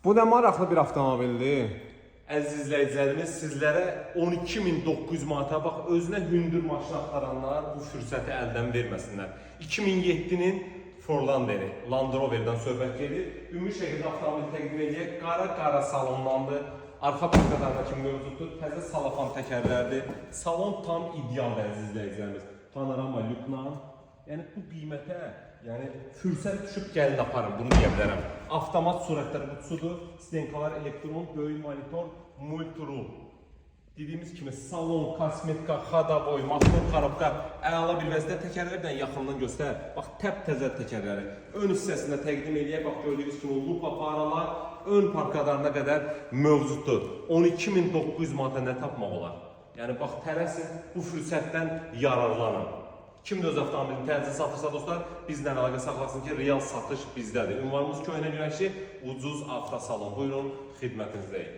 Bu da maraqlı bir avtomobildir. Əziz izləyicilərimiz, sizlərə 12.900 manata bax, özünə hündür maşın axtaranlar bu fürsəti əldən verməsinlər. 2007-nin Forlanderi, Land Rover'dan söhbət gedir. Ümumi şəkildə avtomobil təqdim edəcək. Qara salonlandı. Arxa parkadakı mövcuddur. Təzə salafan təkərlərdir. Salon tam idealdır əziz izləyicilərimiz. Panorama lükla. Yəni bu qiymətə, yəni fürsət düşüb gəlin aparın, bunu deyə bilərəm. Avtomat surətlər qutusudur, stenkalar elektron, böyük monitor, multiroom. Dediyimiz kimi salon, kosmetika, xadaboy, motor, xarabqa, əla bir vəzdə təkərlərdən yaxından göstər. Bax, təp-təzə təkərləri. Ön hissəsində təqdim edək, bax gördüyünüz kimi lupa paralar, ön parkalarına qədər mövcuddur. 12.900 manata nə tapmaq olar? Yəni bax, tələsin, bu fürsətdən yararlanın. Kim də öz avtomobilini tənzil satırsa dostlar, bizlə əlaqə saxlasın ki, real satış bizdədir. Ünvanımız Köhnə Günəşli, ucuz avtosalon. Buyurun, xidmətinizdəyik.